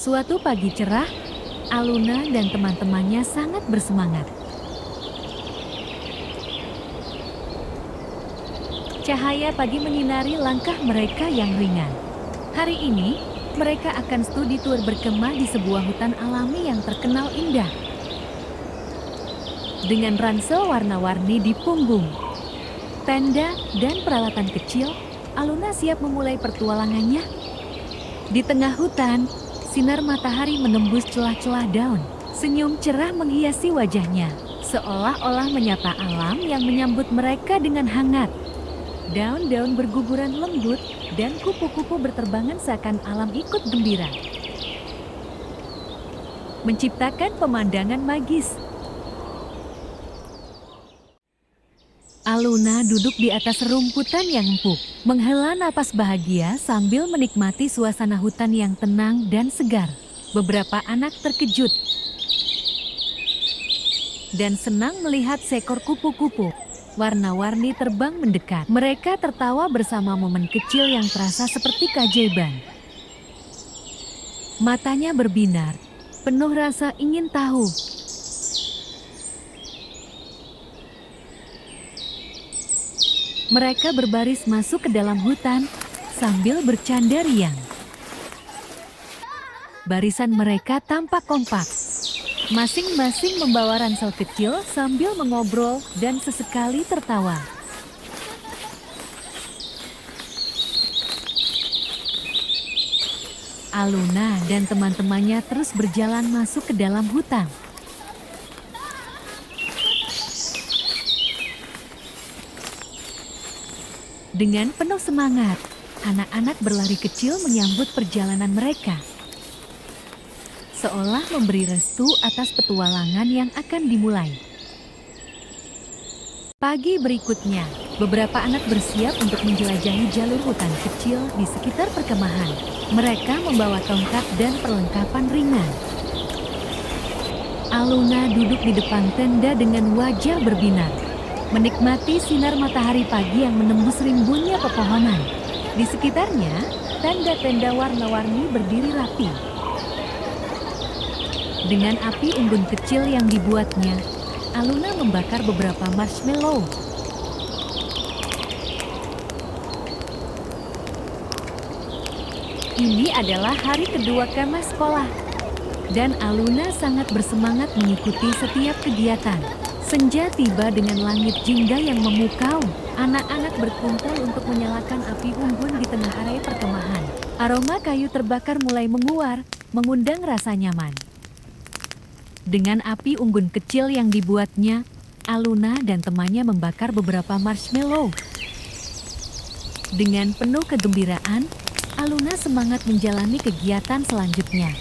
Suatu pagi cerah, Aluna dan teman-temannya sangat bersemangat. Cahaya pagi menyinari langkah mereka yang ringan. Hari ini, mereka akan studi tur berkemah di sebuah hutan alami yang terkenal indah. Dengan ransel warna-warni di punggung, tenda, dan peralatan kecil, Aluna siap memulai pertualangannya. Di tengah hutan, sinar matahari menembus celah-celah daun. Senyum cerah menghiasi wajahnya, seolah-olah menyapa alam yang menyambut mereka dengan hangat. Daun-daun berguguran lembut dan kupu-kupu berterbangan seakan alam ikut gembira, menciptakan pemandangan magis. Aluna duduk di atas rumputan yang empuk, menghela napas bahagia sambil menikmati suasana hutan yang tenang dan segar. Beberapa anak terkejut dan senang melihat seekor kupu-kupu warna-warni terbang mendekat. Mereka tertawa bersama momen kecil yang terasa seperti keajaiban. Matanya berbinar, penuh rasa ingin tahu. Mereka berbaris masuk ke dalam hutan sambil bercanda riang. Barisan mereka tampak kompak. Masing-masing membawa ransel kecil sambil mengobrol dan sesekali tertawa. Aluna dan teman-temannya terus berjalan masuk ke dalam hutan. Dengan penuh semangat, anak-anak berlari kecil menyambut perjalanan mereka, seolah memberi restu atas petualangan yang akan dimulai. Pagi berikutnya, beberapa anak bersiap untuk menjelajahi jalur hutan kecil di sekitar perkemahan. Mereka membawa tongkat dan perlengkapan ringan. Aluna duduk di depan tenda dengan wajah berbinar, menikmati sinar matahari pagi yang menembus rimbunnya pepohonan. Di sekitarnya, tenda-tenda warna-warni berdiri rapi. Dengan api unggun kecil yang dibuatnya, Aluna membakar beberapa marshmallow. Ini adalah hari kedua kemah sekolah, dan Aluna sangat bersemangat mengikuti setiap kegiatan. Senja tiba dengan langit jingga yang memukau. Anak-anak berkumpul untuk menyalakan api unggun di tengah area perkemahan. Aroma kayu terbakar mulai menguar, mengundang rasa nyaman. Dengan api unggun kecil yang dibuatnya, Aluna dan temannya membakar beberapa marshmallow. Dengan penuh kegembiraan, Aluna semangat menjalani kegiatan selanjutnya.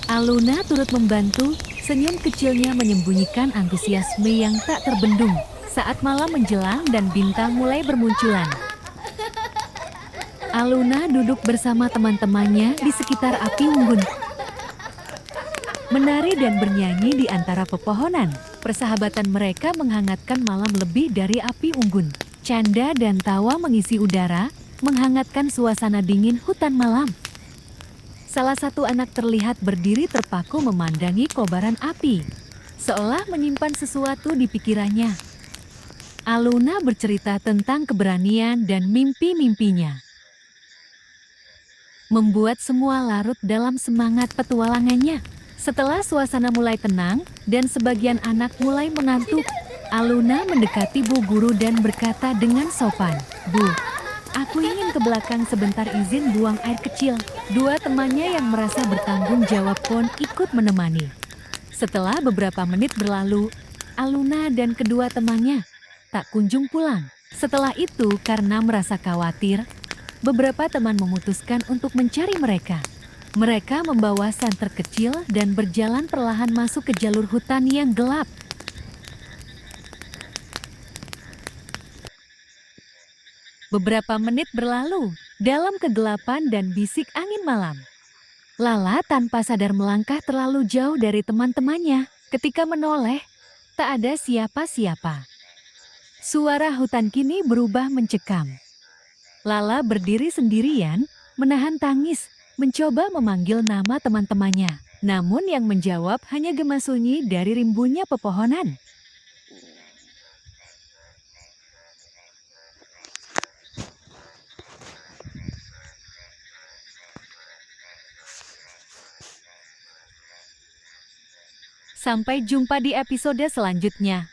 Aluna turut membantu, senyum kecilnya menyembunyikan antusiasme yang tak terbendung. Saat malam menjelang dan bintang mulai bermunculan, Aluna duduk bersama teman-temannya di sekitar api unggun, menari dan bernyanyi di antara pepohonan. Persahabatan mereka menghangatkan malam lebih dari api unggun. Canda dan tawa mengisi udara, menghangatkan suasana dingin hutan malam. Salah satu anak terlihat berdiri terpaku memandangi kobaran api, seolah menyimpan sesuatu di pikirannya. Aluna bercerita tentang keberanian dan mimpi-mimpinya, membuat semua larut dalam semangat petualangannya. Setelah suasana mulai tenang dan sebagian anak mulai mengantuk, Aluna mendekati Bu Guru dan berkata dengan sopan, "Bu, aku ingin ke belakang sebentar, izin buang air kecil." Dua temannya yang merasa bertanggung jawab pun ikut menemani. Setelah beberapa menit berlalu, Aluna dan kedua temannya tak kunjung pulang. Setelah itu, karena merasa khawatir, beberapa teman memutuskan untuk mencari mereka. Mereka membawa senter kecil dan berjalan perlahan masuk ke jalur hutan yang gelap. Beberapa menit berlalu dalam kegelapan dan bisik angin malam. Lala tanpa sadar melangkah terlalu jauh dari teman-temannya. Ketika menoleh, tak ada siapa-siapa. Suara hutan kini berubah mencekam. Lala berdiri sendirian, menahan tangis, mencoba memanggil nama teman-temannya. Namun yang menjawab hanya gema sunyi dari rimbunnya pepohonan. Sampai jumpa di episode selanjutnya.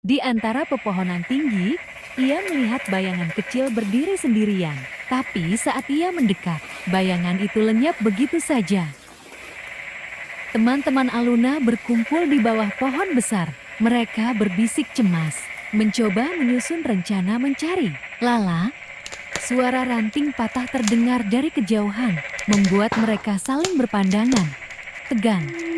Di antara pepohonan tinggi, ia melihat bayangan kecil berdiri sendirian. Tapi saat ia mendekat, bayangan itu lenyap begitu saja. Teman-teman Aluna berkumpul di bawah pohon besar. Mereka berbisik cemas, mencoba menyusun rencana mencari. Lala, suara ranting patah terdengar dari kejauhan, membuat mereka saling berpandangan. Tegang.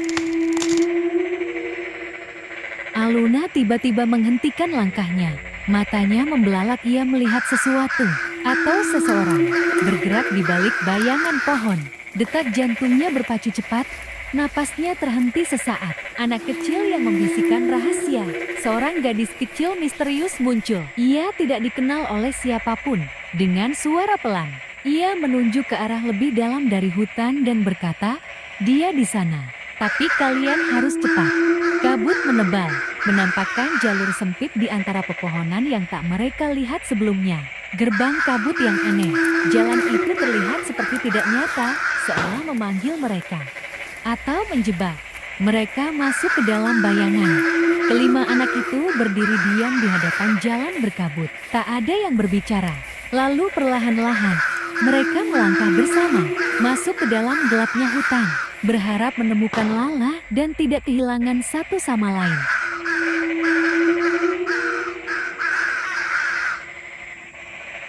Aluna tiba-tiba menghentikan langkahnya. Matanya membelalak, ia melihat sesuatu atau seseorang bergerak di balik bayangan pohon. Detak jantungnya berpacu cepat, napasnya terhenti sesaat. Anak kecil yang membisikkan rahasia. Seorang gadis kecil misterius muncul. Ia tidak dikenal oleh siapapun. Dengan suara pelan, ia menunjuk ke arah lebih dalam dari hutan dan berkata, "Dia di sana. Tapi kalian harus cepat." Kabut menebal, menampakkan jalur sempit di antara pepohonan yang tak mereka lihat sebelumnya. Gerbang kabut yang aneh. Jalan itu terlihat seperti tidak nyata, seolah memanggil mereka. Atau menjebak. Mereka masuk ke dalam bayangan. Kelima anak itu berdiri diam di hadapan jalan berkabut. Tak ada yang berbicara. Lalu perlahan-lahan, mereka melangkah bersama, masuk ke dalam gelapnya hutan. Berharap menemukan Lala dan tidak kehilangan satu sama lain.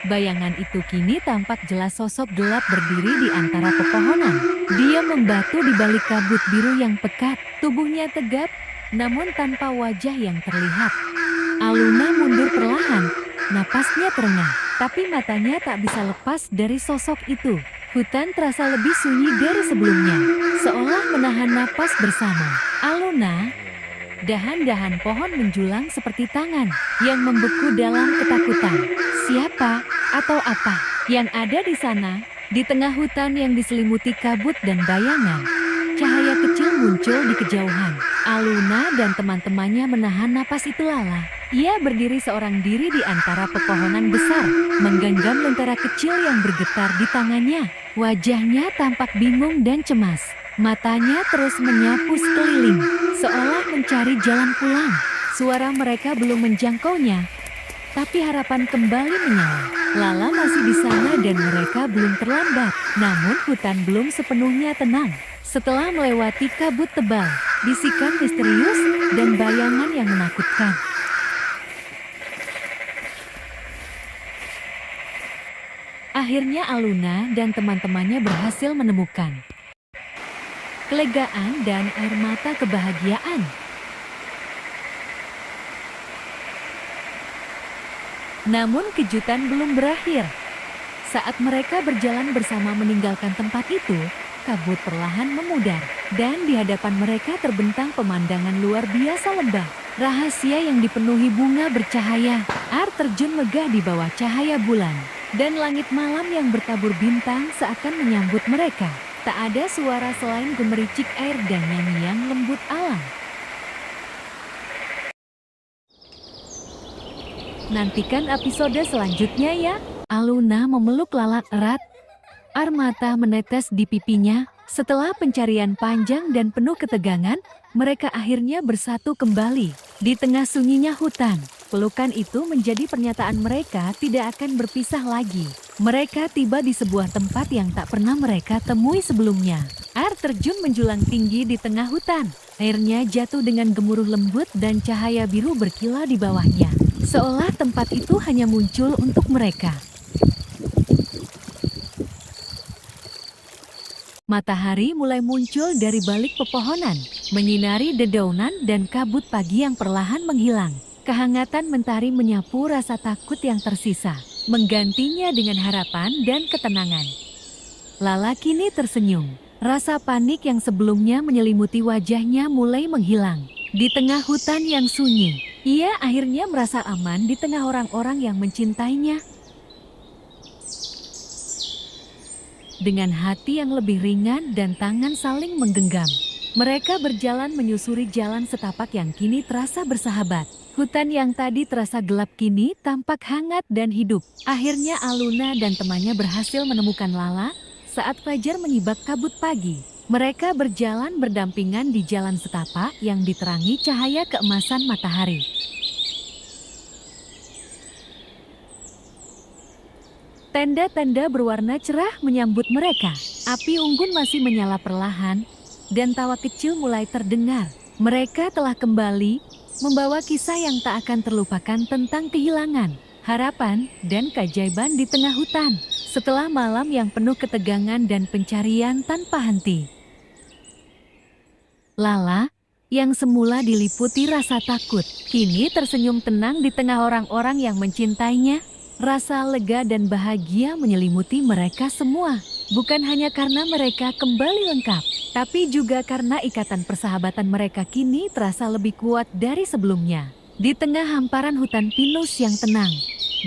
Bayangan itu kini tampak jelas, sosok gelap berdiri di antara pepohonan. Dia membatu di balik kabut biru yang pekat. Tubuhnya tegap, namun tanpa wajah yang terlihat. Aluna mundur perlahan, napasnya terengah, tapi matanya tak bisa lepas dari sosok itu. Hutan terasa lebih sunyi dari sebelumnya, seolah menahan napas bersama. Aluna, dahan-dahan pohon menjulang seperti tangan yang membeku dalam ketakutan. Siapa atau apa yang ada di sana? Di tengah hutan yang diselimuti kabut dan bayangan, cahaya kecil muncul di kejauhan. Aluna dan teman-temannya menahan napas. Itu Lala. Ia berdiri seorang diri di antara pepohonan besar, menggenggam lentera kecil yang bergetar di tangannya. Wajahnya tampak bingung dan cemas. Matanya terus menyapu sekeliling, seolah mencari jalan pulang. Suara mereka belum menjangkaunya, tapi harapan kembali menyala. Lala masih di sana dan mereka belum terlambat. Namun hutan belum sepenuhnya tenang. Setelah melewati kabut tebal, bisikan misterius, dan bayangan yang menakutkan. Akhirnya Aluna dan teman-temannya berhasil menemukan kelegaan dan air mata kebahagiaan. Namun kejutan belum berakhir. Saat mereka berjalan bersama meninggalkan tempat itu, kabut perlahan memudar, dan di hadapan mereka terbentang pemandangan luar biasa lembah. Rahasia yang dipenuhi bunga bercahaya, air terjun megah di bawah cahaya bulan, dan langit malam yang bertabur bintang seakan menyambut mereka. Tak ada suara selain gemericik air dan nyanyian lembut alam. Nantikan episode selanjutnya ya. Aluna memeluk Lala erat. Air mata menetes di pipinya. Setelah pencarian panjang dan penuh ketegangan, mereka akhirnya bersatu kembali. Di tengah sunyinya hutan, pelukan itu menjadi pernyataan mereka tidak akan berpisah lagi. Mereka tiba di sebuah tempat yang tak pernah mereka temui sebelumnya. Air terjun menjulang tinggi di tengah hutan. Airnya jatuh dengan gemuruh lembut dan cahaya biru berkilau di bawahnya. Seolah tempat itu hanya muncul untuk mereka. Matahari mulai muncul dari balik pepohonan, menyinari dedaunan dan kabut pagi yang perlahan menghilang. Kehangatan mentari menyapu rasa takut yang tersisa, menggantinya dengan harapan dan ketenangan. Lala kini tersenyum. Rasa panik yang sebelumnya menyelimuti wajahnya mulai menghilang. Di tengah hutan yang sunyi, ia akhirnya merasa aman di tengah orang-orang yang mencintainya. Dengan hati yang lebih ringan dan tangan saling menggenggam, mereka berjalan menyusuri jalan setapak yang kini terasa bersahabat. Hutan yang tadi terasa gelap kini tampak hangat dan hidup. Akhirnya Aluna dan temannya berhasil menemukan Lala saat fajar menyibak kabut pagi. Mereka berjalan berdampingan di jalan setapak yang diterangi cahaya keemasan matahari. Tenda-tenda berwarna cerah menyambut mereka. Api unggun masih menyala perlahan, dan tawa kecil mulai terdengar. Mereka telah kembali, membawa kisah yang tak akan terlupakan tentang kehilangan, harapan, dan keajaiban di tengah hutan. Setelah malam yang penuh ketegangan dan pencarian tanpa henti, Lala, yang semula diliputi rasa takut, kini tersenyum tenang di tengah orang-orang yang mencintainya. Rasa lega dan bahagia menyelimuti mereka semua. Bukan hanya karena mereka kembali lengkap, tapi juga karena ikatan persahabatan mereka kini terasa lebih kuat dari sebelumnya. Di tengah hamparan hutan pinus yang tenang,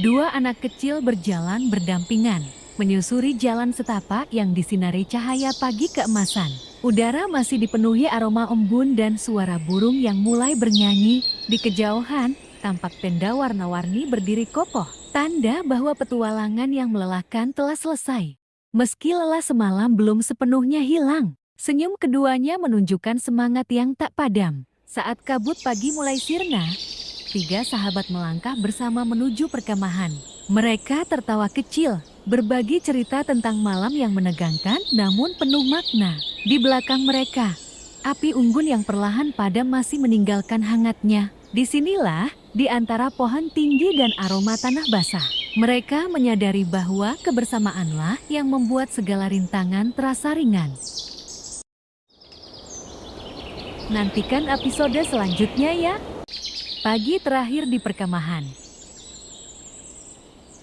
dua anak kecil berjalan berdampingan, menyusuri jalan setapak yang disinari cahaya pagi keemasan. Udara masih dipenuhi aroma embun dan suara burung yang mulai bernyanyi. Di kejauhan, tampak tenda warna-warni berdiri kokoh, tanda bahwa petualangan yang melelahkan telah selesai. Meski lelah semalam belum sepenuhnya hilang, senyum keduanya menunjukkan semangat yang tak padam. Saat kabut pagi mulai sirna, tiga sahabat melangkah bersama menuju perkemahan. Mereka tertawa kecil, berbagi cerita tentang malam yang menegangkan namun penuh makna. Di belakang mereka, api unggun yang perlahan padam masih meninggalkan hangatnya. Disinilah, di antara pohon tinggi dan aroma tanah basah, mereka menyadari bahwa kebersamaanlah yang membuat segala rintangan terasa ringan. Nantikan episode selanjutnya ya. Pagi terakhir di perkemahan.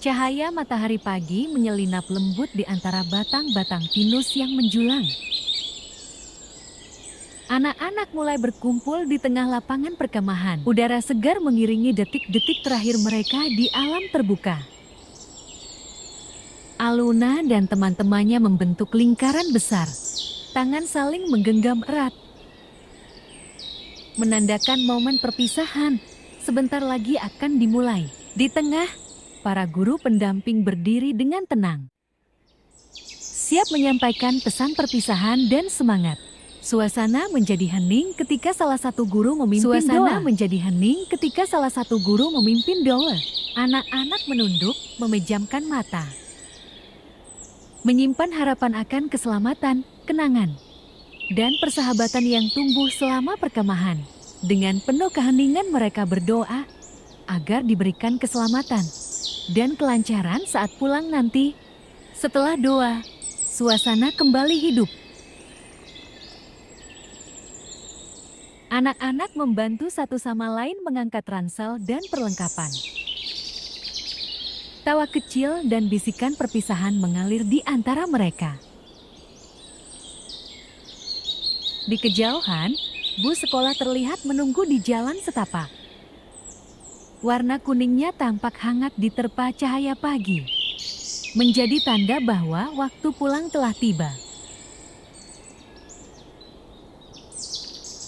Cahaya matahari pagi menyelinap lembut di antara batang-batang pinus yang menjulang. Anak-anak mulai berkumpul di tengah lapangan perkemahan. Udara segar mengiringi detik-detik terakhir mereka di alam terbuka. Aluna dan teman-temannya membentuk lingkaran besar. Tangan saling menggenggam erat, menandakan momen perpisahan. Sebentar lagi akan dimulai. Di tengah, para guru pendamping berdiri dengan tenang, siap menyampaikan pesan perpisahan dan semangat. Suasana menjadi hening ketika salah satu guru memimpin doa. Anak-anak menunduk, memejamkan mata, menyimpan harapan akan keselamatan, kenangan, dan persahabatan yang tumbuh selama perkemahan. Dengan penuh keheningan mereka berdoa agar diberikan keselamatan dan kelancaran saat pulang nanti. Setelah doa, suasana kembali hidup. Anak-anak membantu satu sama lain mengangkat ransel dan perlengkapan. Tawa kecil dan bisikan perpisahan mengalir di antara mereka. Di kejauhan, bus sekolah terlihat menunggu di jalan setapak. Warna kuningnya tampak hangat diterpa cahaya pagi, menjadi tanda bahwa waktu pulang telah tiba.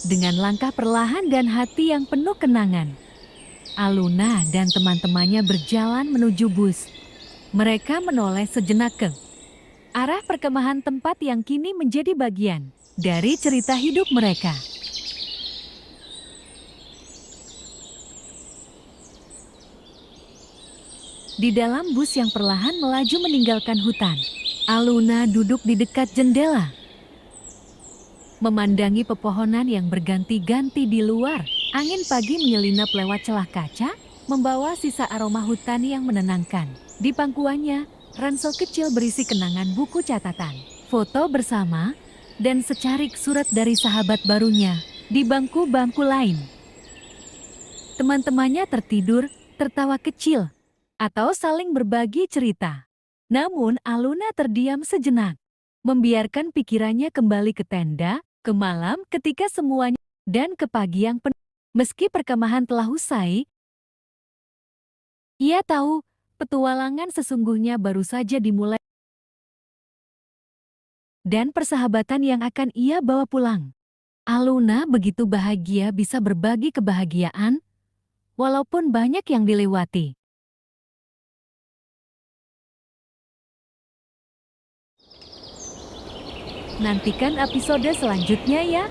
Dengan langkah perlahan dan hati yang penuh kenangan, Aluna dan teman-temannya berjalan menuju bus. Mereka menoleh sejenak ke arah perkemahan, tempat yang kini menjadi bagian dari cerita hidup mereka. Di dalam bus yang perlahan melaju meninggalkan hutan, Aluna duduk di dekat jendela, memandangi pepohonan yang berganti-ganti di luar. Angin pagi menyelinap lewat celah kaca, membawa sisa aroma hutan yang menenangkan. Di pangkuannya, ransel kecil berisi kenangan buku catatan, foto bersama, dan secarik surat dari sahabat barunya. Di bangku-bangku lain, teman-temannya tertidur, tertawa kecil, atau saling berbagi cerita. Namun Aluna terdiam sejenak, membiarkan pikirannya kembali ke tenda, ke malam ketika semuanya, dan ke pagi yang penuh. Meski perkemahan telah usai, ia tahu petualangan sesungguhnya baru saja dimulai. dan persahabatan yang akan ia bawa pulang. Aluna begitu bahagia bisa berbagi kebahagiaan, walaupun banyak yang dilewati. Nantikan episode selanjutnya ya.